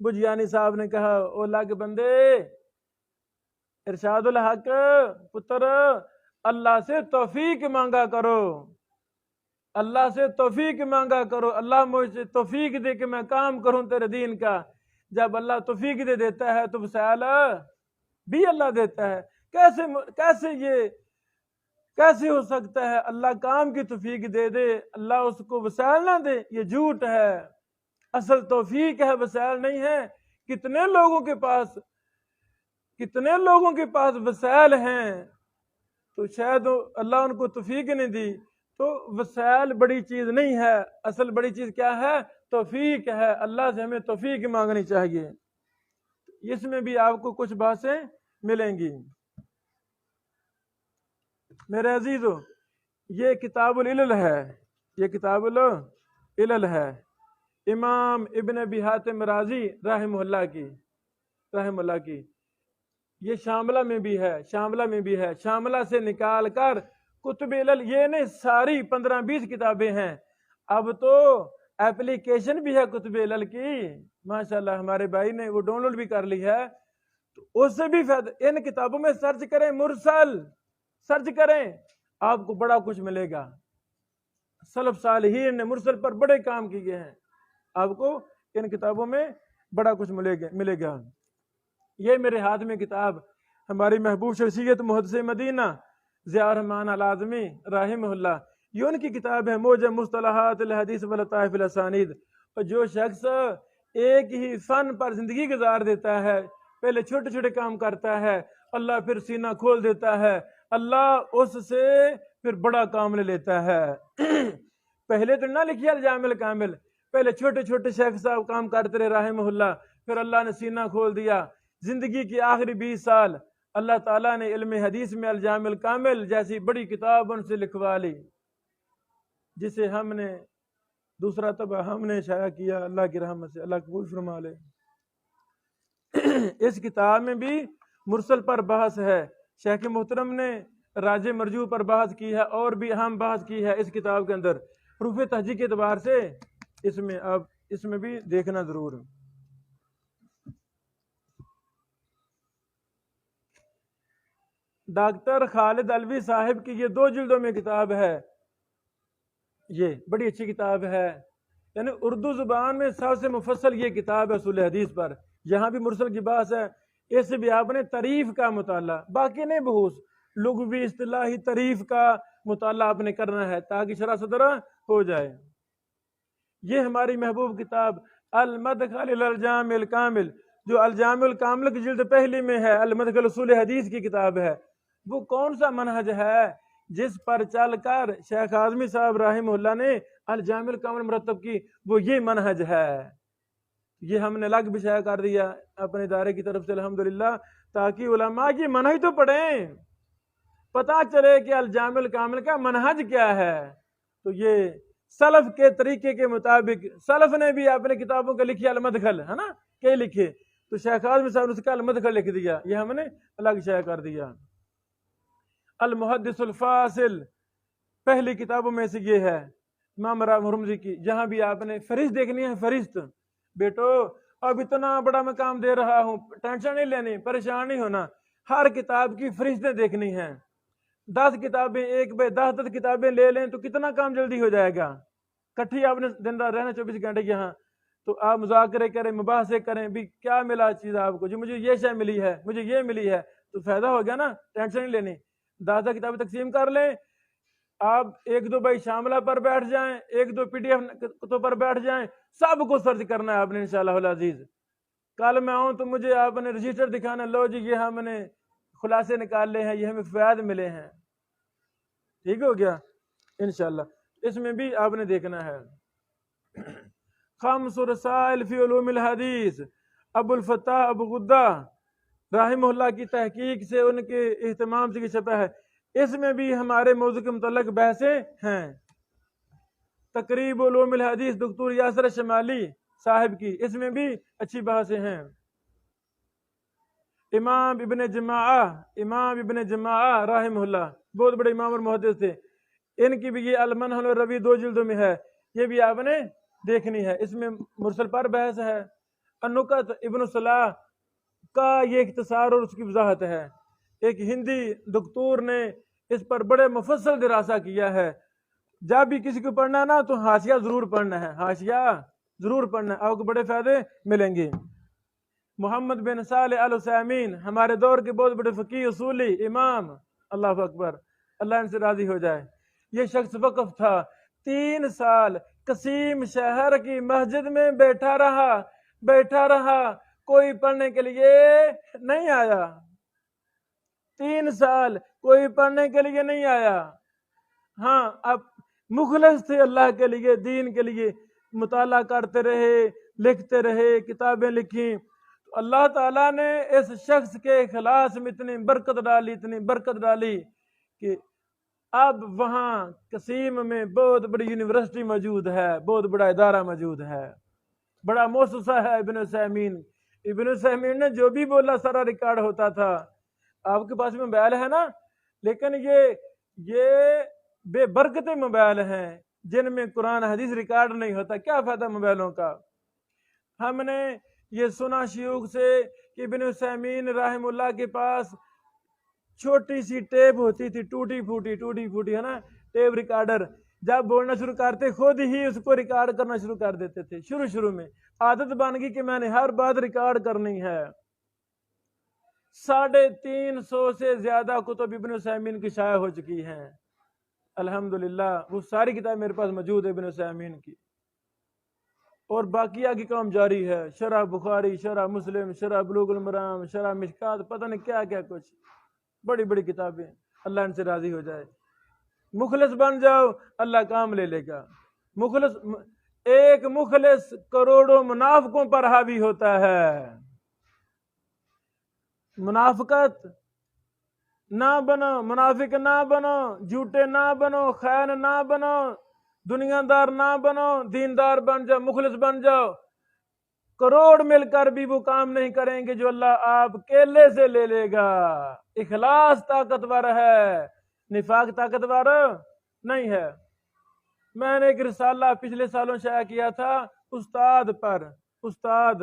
بوجیانی صاحب نے کہا او اللہ کے بندے، ارشاد الحق پتر اللہ سے توفیق مانگا کرو، اللہ سے توفیق مانگا کرو، اللہ مجھے توفیق دے کہ میں کام کروں تیرے دین کا۔ جب اللہ توفیق دے دیتا ہے تو وسائل بھی اللہ دیتا ہے۔ کیسے ہو سکتا ہے اللہ کام کی توفیق دے دے، اللہ اس کو وسائل نہ دے؟ یہ جھوٹ ہے، اصل توفیق ہے، وسائل نہیں ہے۔ کتنے لوگوں کے پاس وسائل ہیں تو شاید اللہ ان کو توفیق نہیں دی، تو وسائل بڑی چیز نہیں ہے، اصل بڑی چیز کیا ہے؟ توفیق ہے۔ اللہ سے ہمیں توفیق مانگنی چاہیے۔ اس میں بھی آپ کو کچھ باتیں ملیں گی۔ میرے عزیزو، یہ کتاب العلل ہے، یہ کتاب العلل ہے امام ابن ابی حاتم رازی رحمہ اللہ کی، یہ شاملہ میں بھی ہے، شاملہ سے نکال کر کتب علل، یہ نہیں ساری 15-20 کتابیں ہیں، اب تو ایپلیکیشن بھی ہے کتب علل کی ماشاءاللہ، ہمارے بھائی نے وہ ڈاؤن لوڈ بھی کر لی ہے، تو اس سے بھی فائدہ۔ ان کتابوں میں سرچ کریں، مرسل سرچ کریں، آپ کو بڑا کچھ ملے گا۔ سلف صالحین نے مرسل پر بڑے کام کیے ہیں، آپ کو ان کتابوں میں بڑا کچھ ملے گا۔ یہ میرے ہاتھ میں کتاب ہماری محبوب شخصیت محدث مدینہ ضیاء الرحمن العظمی رحمہ اللہ، یہ ان کی کتاب ہے موجب مصطلحات الحدیث واللطائف الاسانید۔ اور جو شخص ایک ہی فن پر زندگی گزار دیتا ہے، پہلے چھوٹے چھوٹے کام کرتا ہے، اللہ پھر سینہ کھول دیتا ہے، اللہ اس سے پھر بڑا کام لے لیتا ہے۔ پہلے تو نہ لکھیا الجامع الکامل، پہلے چھوٹے چھوٹے شیخ صاحب کام کرتے رہے رحمہ اللہ، پھر اللہ نے سینہ کھول دیا، زندگی کی آخری 20 سال اللہ تعالیٰ نے علم حدیث میں الجامع الکامل جیسی بڑی کتاب ان سے لکھوا لی، جسے ہم نے دوسرا طبع ہم نے شائع کیا، اللہ کی رحمت سے، اللہ قبول فرما لے۔ اس کتاب میں بھی مرسل پر بحث ہے، شیخ محترم نے راج مرجو پر بحث کی ہے، اور بھی اہم بحث کی ہے اس کتاب کے اندر، حروف تہجی کے اعتبار سے اس میں بھی دیکھنا ضرور۔ ڈاکٹر خالد علوی صاحب کی یہ 2 جلدوں میں کتاب ہے، یہ بڑی اچھی کتاب ہے، یعنی اردو زبان میں سب سے مفصل یہ کتاب ہے اصول حدیث پر۔ یہاں بھی مرسل کی بحث ہے، اس سے بھی آپ نے تعریف کا مطالعہ، باقی نہیں بحوث، لغوی اصطلاحی تعریف کا مطالعہ آپ نے کرنا ہے تاکہ شرح صدر ہو جائے۔ یہ ہماری محبوب کتاب المدخل الی الجامع الکامل جو الجامع الکامل کی جلد پہلی میں ہے، المدخل اصول حدیث کی کتاب ہے، وہ کون سا منہج ہے جس پر چل کر شیخ اعظمی صاحب رحمہ اللہ نے الجامع الکامل مرتب کی؟ وہ یہ منہج ہے۔ یہ ہم نے لگ بچھایا کر دیا اپنے ادارے کی طرف سے الحمدللہ، تاکہ علماء کی منہج تو پڑھیں، پتہ چلے کہ الجامع الکامل کا منہج کیا ہے۔ تو یہ سلف کے طریقے کے مطابق، سلف نے بھی اپنے کتابوں کے لکھی المدخل، ہے نا، کہ لکھے، تو شیخ اعظمی صاحب نے اس کا المدخل لکھ دیا، یہ ہم نے الگ شائع کر دیا۔ المحدث الفاصل پہلی کتابوں میں سے یہ ہے امام ہرمزی کی، جہاں بھی آپ نے فہرست دیکھنی ہے، فہرست، بیٹو اب اتنا بڑا میں کام دے رہا ہوں، ٹینشن نہیں لینی، پریشان نہیں ہونا، ہر کتاب کی فہرستیں دیکھنی ہیں۔ 10 کتابیں، 10 کتابیں لے لیں تو کتنا کام جلدی ہو جائے گا۔ کٹھی آپ نے دن رات رہنا 24 گھنٹے یہاں، تو آپ مذاکرے کریں، مباحثے کریں، بھی کیا ملا چیز آپ کو، جو مجھے یہ شے ملی ہے، مجھے یہ ملی ہے، تو فائدہ ہو گیا نا، ٹینشن نہیں لینی۔ 10 کتابیں تقسیم کر لیں، آپ 1-2 بھائی شاملہ پر بیٹھ جائیں، 1-2 PDF پر بیٹھ جائیں، سب کو سرچ کرنا ہے آپ نے انشاءاللہ العزیز۔ کل میں آؤں تو مجھے آپ نے رجسٹر دکھانا، لو جی یہ ہم نے خلاصے نکال لے ہیں، یہ ہمیں فوائد ملے ہیں، ٹھیک ہو گیا انشاءاللہ۔ اس میں بھی آپ نے دیکھنا ہے۔ خمس رسائل فی علوم الحدیث، ابو الفتح ابو غدہ رحمہ اللہ کی تحقیق سے، ان کے اہتمام سے کی چھپا ہے۔ اس میں بھی ہمارے موضوع کے متعلق بحثیں ہیں۔ تقریب علوم الحدیث دکتور یاسر شمالی صاحب کی، اس میں بھی اچھی بحثیں ہیں۔ امام ابن جماعہ رحمہ اللہ بہت بڑے امام اور محدث تھے، ان کی بھی یہ المنہل الروی 2 جلدوں میں ہے، یہ بھی آپ نے دیکھنی ہے۔ اس میں مرسل پر بحث ہے۔ النکت ابن صلاح کا یہ اختصار اور اس کی وضاحت ہے۔ ایک ہندی دکتور نے اس پر بڑے مفصل دراسہ کیا ہے۔ جب بھی کسی کو پڑھنا ہے نا تو حاشیہ ضرور پڑھنا ہے، حاشیہ ضرور پڑھنا ہے، آپ کو بڑے فائدے ملیں گے۔ محمد بن صالح العثیمین ہمارے دور کے بہت بڑے فقیہ، اصولی، امام، اللہ اکبر، اللہ ان سے راضی ہو جائے۔ یہ شخص وقف تھا، 3 سال قسیم شہر کی مسجد میں بیٹھا رہا، کوئی پڑھنے کے لیے نہیں آیا۔ 3 سال کوئی پڑھنے کے لیے نہیں آیا۔ ہاں، اب مخلص تھے اللہ کے لیے، دین کے لیے، مطالعہ کرتے رہے، لکھتے رہے، کتابیں لکھیں، تو اللہ تعالیٰ نے اس شخص کے اخلاص میں اتنی برکت ڈالی کہ اب وہاں قسیم میں بہت بڑی یونیورسٹی موجود ہے، بہت بڑا ادارہ موجود ہے، بڑا مؤسسہ ہے۔ ابن عثیمین نے جو بھی بولا سارا ریکارڈ ہوتا تھا۔ آپ کے پاس موبائل ہے نا، لیکن یہ بے برکت موبائل ہیں جن میں قرآن حدیث ریکارڈ نہیں ہوتا، کیا فائدہ موبائلوں کا۔ ہم نے یہ سنا شیوخ سے کہ ابن عثیمین رحم اللہ کے پاس چھوٹی سی ٹیپ ہوتی تھی، ٹوٹی پھوٹی ہے نا، ٹیپ ریکارڈر، جب بولنا شروع کرتے خود ہی اس کو ریکارڈ کرنا شروع کر دیتے تھے۔ شروع میں عادت بن گئی کہ میں نے ہر بات ریکارڈ کرنی ہے۔ 350 سے زیادہ کتب ابن عثیمین کی شائع ہو چکی ہیں الحمدللہ، وہ ساری کتاب میرے پاس موجود ہے ابن عثیمین کی، اور باقیہ کی کام جاری ہے، شرح بخاری، شرح مسلم، شرح بلوغ المرام، شرح مشکات، پتہ نہیں کیا کچھ، بڑی بڑی کتابیں، اللہ ان سے راضی ہو جائے۔ مخلص بن جاؤ، اللہ کام لے لے گا۔ ایک مخلص کروڑوں منافقوں پر حاوی ہوتا ہے۔ منافقت نہ بنو، منافق نہ بنو، جھوٹے نہ بنو، خائن نہ بنو، دنیا دار نہ بنو، دیندار بن جاؤ، مخلص بن جاؤ۔ کروڑ مل کر بھی وہ کام نہیں کریں گے جو اللہ آپ کیلے سے لے لے گا۔ اخلاص طاقتور ہے، نفاق طاقتور نہیں ہے۔ میں نے ایک رسالہ پچھلے سالوں شائع کیا تھا استاد پر، استاد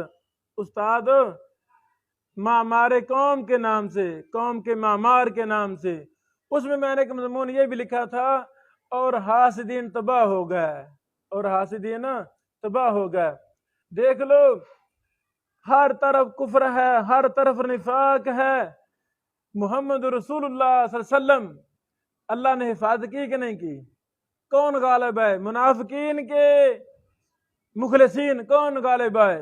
معمار قوم کے نام سے، قوم کے معمار کے نام سے۔ اس میں نے ایک مضمون یہ بھی لکھا تھا، اور حاسدین تباہ ہو گئے، دیکھ لو ہر طرف کفر ہے، ہر طرف نفاق ہے۔ محمد رسول اللہ صلی اللہ علیہ وسلم اللہ نے حفاظت کی کہ نہیں کی؟ کون غالب ہے؟ منافقین کے مخلصین کون غالب ہے؟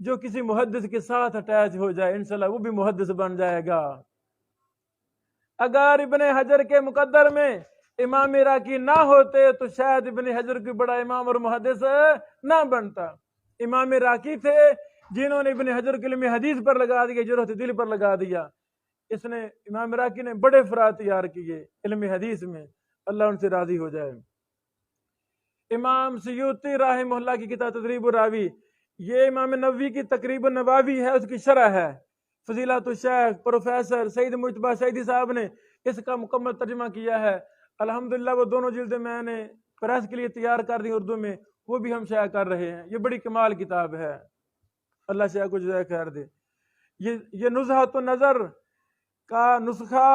جو کسی محدث کے ساتھ اٹیچ ہو جائے انشاءاللہ وہ بھی محدث بن جائے گا۔ اگر ابن حجر کے مقدر میں امام عراقی نہ ہوتے تو شاید ابن حجر کی بڑا امام اور محدث نہ بنتا۔ امام عراقی تھے جنہوں نے ابن حجر کے علم حدیث پر لگا دیا، جرح دل پر لگا دیا۔ اس نے امام عراقی نے بڑے افراد تیار کیے علم حدیث میں، اللہ ان سے راضی ہو جائے۔ امام سیوطی رحمہ اللہ کی کتاب تدریب الراوی، یہ امام نووی کی تقریب النواوی ہے، اس کی شرح ہے۔ فضیلت الشیخ پروفیسر سعید مجتبیٰ سعیدی صاحب نے اس کا مکمل ترجمہ کیا ہے۔ الحمدللہ وہ دونوں جلدیں میں نے پریس کے لیے تیار کر دی اردو میں، وہ بھی ہم شائع کر رہے ہیں۔ یہ بڑی کمال کتاب ہے، اللہ شائع کو جزائے خیر دے۔ یہ نزہۃ النظر کا نسخہ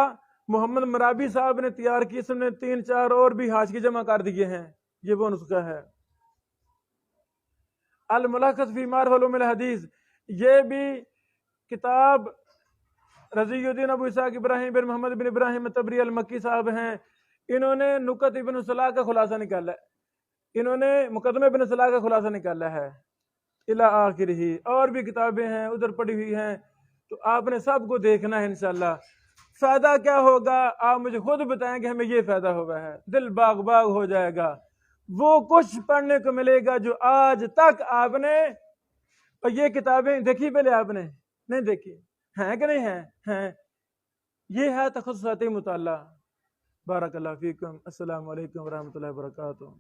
محمد مرابی صاحب نے تیار کی، اس نے 3-4 اور بھی حاشیے جمع کر دیے ہیں، یہ وہ نسخہ ہے۔ الملخص فی معرفۃ علوم الحدیث، یہ بھی کتاب رضی الدین ابو اسحاق ابراہیم بن محمد بن ابراہیم تبری المکی صاحب ہیں، انہوں نے نکت ابن صلاح کا خلاصہ نکالا ہے، انہوں نے مقدمہ ابن صلاح کا خلاصہ نکالا ہے الی آخرہ۔ اور بھی کتابیں ہیں ادھر پڑی ہوئی ہیں، تو آپ نے سب کو دیکھنا ہے انشاءاللہ۔ فائدہ کیا ہوگا آپ مجھے خود بتائیں کہ ہمیں یہ فائدہ ہوا ہے، دل باغ باغ ہو جائے گا، وہ کچھ پڑھنے کو ملے گا جو آج تک آپ نے، اور یہ کتابیں دیکھی پہلے آپ نے نہیں دیکھی ہیں کہ نہیں ہیں؟ یہ ہے تخصصاتی مطالعہ۔ بارک اللہ فیکم، السلام علیکم ورحمۃ اللہ وبرکاتہ۔